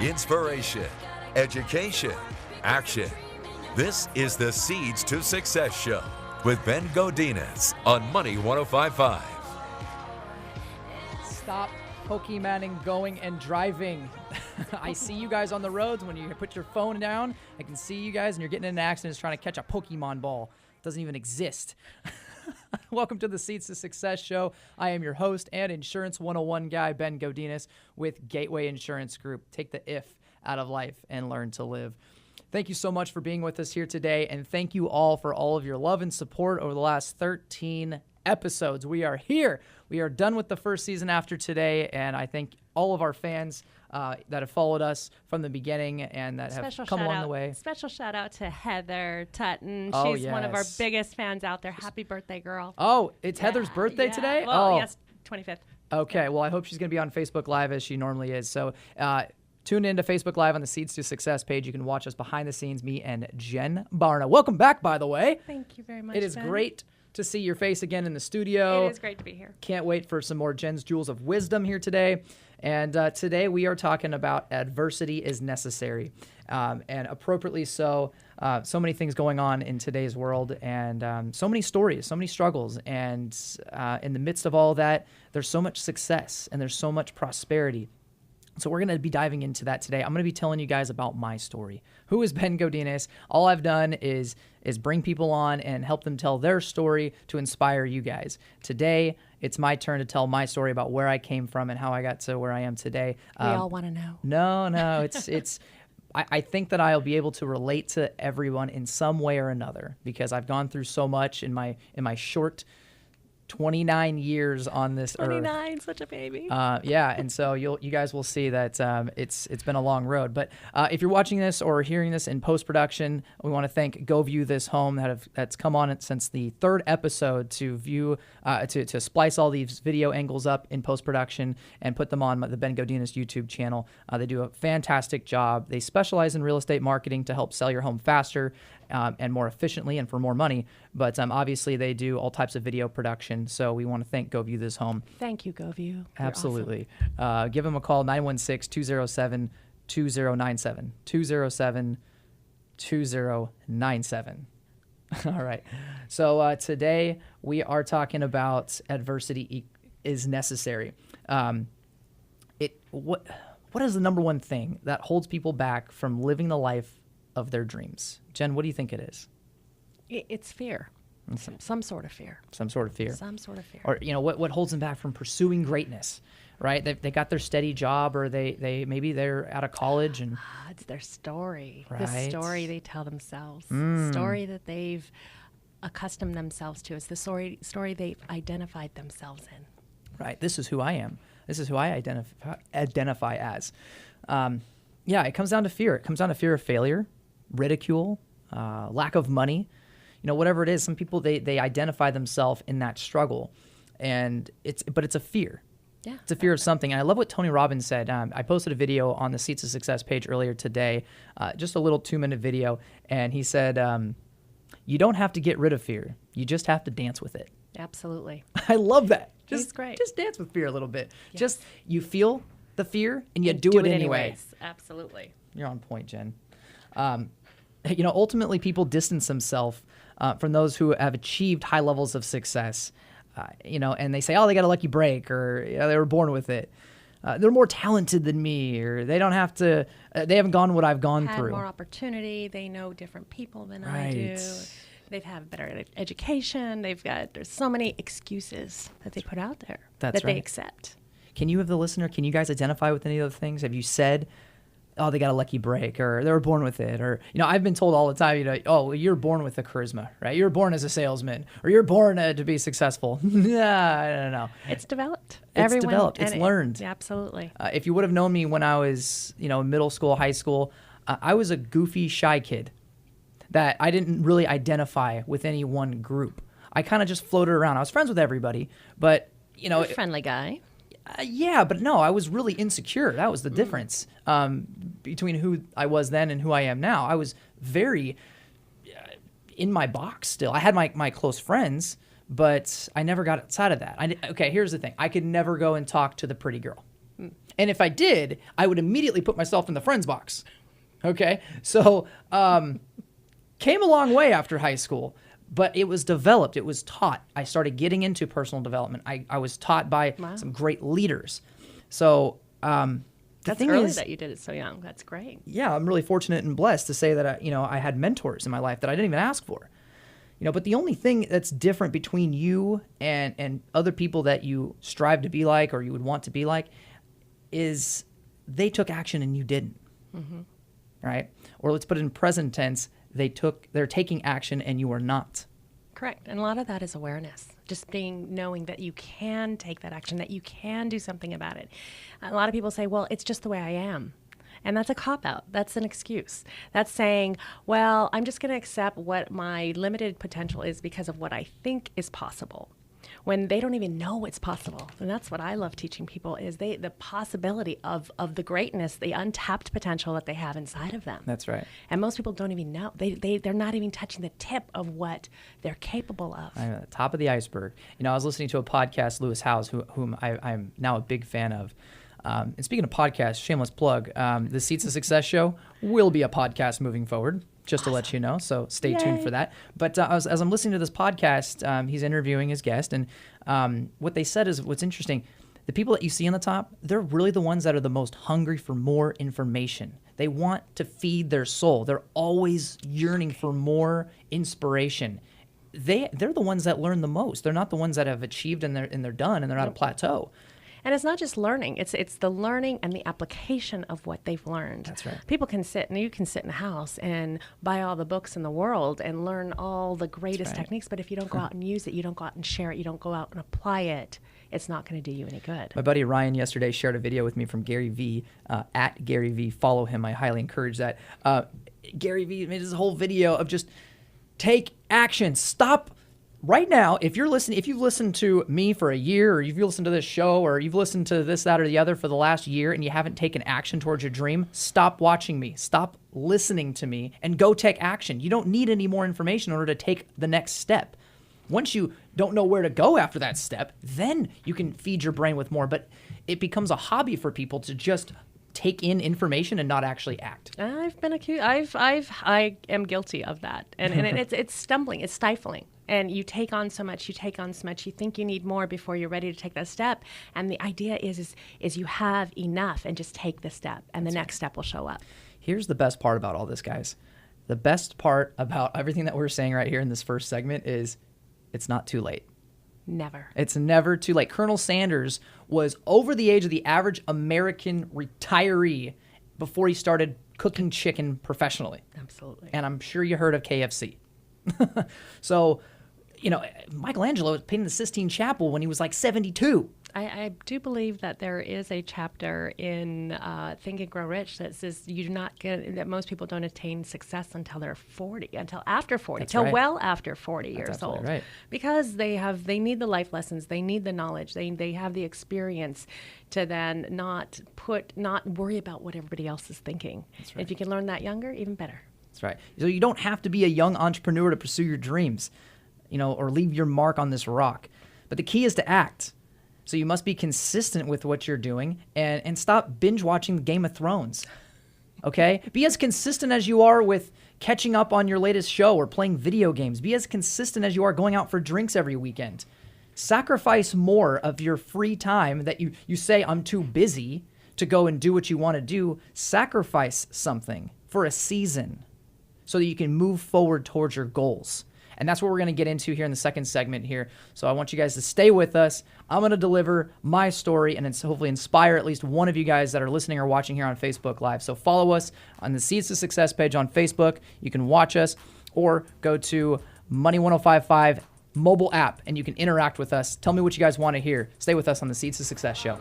Inspiration, education, action. This is the Seeds to Success Show with Ben Godinez on Money 105.5. Stop Pokemoning, going and driving. I see you guys on the roads. When you put your phone down, I can see you guys and you're getting in an accident trying to catch a Pokemon ball. It doesn't even exist. Welcome to the Seeds to Success Show. I am your host and Insurance 101 guy, Ben Godinez, with Gateway Insurance Group. Take the if out of life and learn to live. Thank you so much for being with us here today, and thank you all for all of your love and support over the last 13 episodes. We are here. We are done with the first season after today, and I thank all of our fans that have followed us from the beginning and that have come along the way. Special shout out to Heather Tutton. Oh, She's one of our biggest fans out there. Happy birthday, girl. Oh, it's Heather's birthday today? Well, yes, 25th. Okay, well, I hope she's going to be on Facebook Live as she normally is. So tune in to Facebook Live on the Seeds to Success page. You can watch us behind the scenes, me and Jen Barna. Welcome back, by the way. Thank you very much, It is Ben. great to see your face again in the studio. It is great to be here. Can't wait for some more Jen's Jewels of Wisdom here today. And today we are talking about adversity is necessary. And appropriately so. So many things going on in today's world and so many stories, so many struggles. And in the midst of all that, there's so much success and there's so much prosperity. So we're going to be diving into that today. I'm going to be telling you guys about my story. Who is Ben Godinez? All I've done is bring people on and help them tell their story to inspire you guys. Today, it's my turn to tell my story about where I came from and how I got to where I am today. We all want to know. No, it's. I think that I'll be able to relate to everyone in some way or another because I've gone through so much in my short 29 years on this earth. 29, such a baby. Yeah, and so you guys will see that it's been a long road. But if you're watching this or hearing this in post-production, we want to thank Go View This Home that's come on since the third episode to view to splice all these video angles up in post-production and put them on the Ben Godinez YouTube channel. They do a fantastic job. They specialize in real estate marketing to help sell your home faster and more efficiently and for more money. But obviously they do all types of video production. So we want to thank Go View This Home. Thank you, Go View. Absolutely. Awesome. Give them a call, 916-207-2097. 207-2097. All right. So today we are talking about adversity is necessary. What is the number one thing that holds people back from living the life of their dreams? Jen, what do you think it is? It's fear. Some sort of fear. Some sort of fear. Some sort of fear. Or what holds them back from pursuing greatness, right? They got their steady job, or they maybe they're out of college and it's their story. Right. The story they tell themselves. The story that they've accustomed themselves to. It's the story they've identified themselves in. Right. This is who I am. This is who I identify as. Yeah, it comes down to fear. It comes down to fear of failure, ridicule, lack of money. Whatever it is, some people, they identify themselves in that struggle, and it's a fear. Yeah. It's a fear of something. And I love what Tony Robbins said. I posted a video on the Seeds to Success page earlier today, just a little 2-minute video, and he said, you don't have to get rid of fear. You just have to dance with it. Absolutely. I love that. He's great. Just dance with fear a little bit. Yes. Just, you feel the fear, and you do it anyway. Absolutely. You're on point, Jen. Ultimately, people distance themselves from those who have achieved high levels of success, and they say, oh, they got a lucky break, or they were born with it. They're more talented than me, or they don't have to, they haven't gone what I've gone through. More opportunity. They know different people than Right. I do. They've had better education. There's so many excuses that they put out there That's they right. accept. Can you, as the listener, can you guys identify with any of those things? Have you said, oh, they got a lucky break, or they were born with it, or, I've been told all the time, oh, you're born with the charisma, right? You're born as a salesman, or you're born to be successful. Nah, I don't know. It's developed. It's developed. It's learned. Absolutely. If you would have known me when I was, middle school, high school, I was a goofy, shy kid that I didn't really identify with any one group. I kind of just floated around. I was friends with everybody, but, You're a friendly guy. Yeah, but no, I was really insecure. That was the difference between who I was then and who I am now. I was very in my box still. I had my close friends, but I never got outside of that. Okay, here's the thing. I could never go and talk to the pretty girl. And if I did, I would immediately put myself in the friends box. Okay? So, came a long way after high school, but it was developed. It was taught. I started getting into personal development. I was taught by some great leaders. So, that's early that you did it so young. That's great. Yeah, I'm really fortunate and blessed to say that I had mentors in my life that I didn't even ask for. But the only thing that's different between you and other people that you strive to be like or you would want to be like is they took action and you didn't. Right? Or let's put it in present tense, they're taking action and you are not. Correct. And a lot of that is awareness. Just knowing that you can take that action, that you can do something about it. A lot of people say, well, it's just the way I am. And that's a cop-out. That's an excuse. That's saying, well, I'm just going to accept what my limited potential is because of what I think is possible, when they don't even know it's possible. And that's what I love teaching people is the possibility of the greatness, the untapped potential that they have inside of them. That's right. And most people don't even know. They're not even touching the tip of what they're capable of. I'm at the top of the iceberg. I was listening to a podcast, Lewis Howes, whom I'm now a big fan of. And speaking of podcasts, shameless plug, the Seeds of Success show will be a podcast moving forward, just to let you know. So stay tuned for that. But as I'm listening to this podcast, he's interviewing his guest. And what they said is what's interesting. The people that you see on the top, they're really the ones that are the most hungry for more information. They want to feed their soul. They're always yearning for more inspiration. They're the ones that learn the most. They're not the ones that have achieved and they're done and they're at a plateau. And it's not just learning. It's the learning and the application of what they've learned. That's right. People can sit, and you can sit in a house and buy all the books in the world and learn all the greatest techniques, but if you don't go out and use it, you don't go out and share it, you don't go out and apply it, it's not going to do you any good. My buddy Ryan yesterday shared a video with me from Gary Vee, at Gary Vee. Follow him. I highly encourage that. Gary Vee made this whole video of just take action. Stop. Right now, if you've listened to me for a year, or you've listened to this show, or you've listened to this, that, or the other for the last year, and you haven't taken action towards your dream, stop watching me, stop listening to me, and go take action. You don't need any more information in order to take the next step. Once you don't know where to go after that step, then you can feed your brain with more. But it becomes a hobby for people to just take in information and not actually act. I've been accused. I am guilty of that, and it's stumbling, it's stifling. And you take on so much, you think you need more before you're ready to take that step. And the idea is you have enough and just take the step, and the next step will show up. Here's the best part about all this, guys. The best part about everything that we're saying right here in this first segment is it's not too late. Never. It's never too late. Colonel Sanders was over the age of the average American retiree before he started cooking chicken professionally. Absolutely. And I'm sure you heard of KFC. So, Michelangelo was painting the Sistine Chapel when he was like 72. I do believe that there is a chapter in Think and Grow Rich that says that most people don't attain success until they're 40, until after 40, well after 40 years old. Right. Because they need the life lessons, they need the knowledge, they have the experience to then not worry about what everybody else is thinking. That's right. If you can learn that younger, even better. That's right. So you don't have to be a young entrepreneur to pursue your dreams, or leave your mark on this rock. But the key is to act. So you must be consistent with what you're doing and stop binge watching Game of Thrones. Okay? Be as consistent as you are with catching up on your latest show or playing video games. Be as consistent as you are going out for drinks every weekend. Sacrifice more of your free time that you say, I'm too busy to go and do what you want to do. Sacrifice something for a season so that you can move forward towards your goals. And that's what we're going to get into here in the second segment here. So I want you guys to stay with us. I'm going to deliver my story and hopefully inspire at least one of you guys that are listening or watching here on Facebook Live. So follow us on the Seeds to Success page on Facebook. You can watch us or go to Money 1055 mobile app and you can interact with us. Tell me what you guys want to hear. Stay with us on the Seeds to Success show.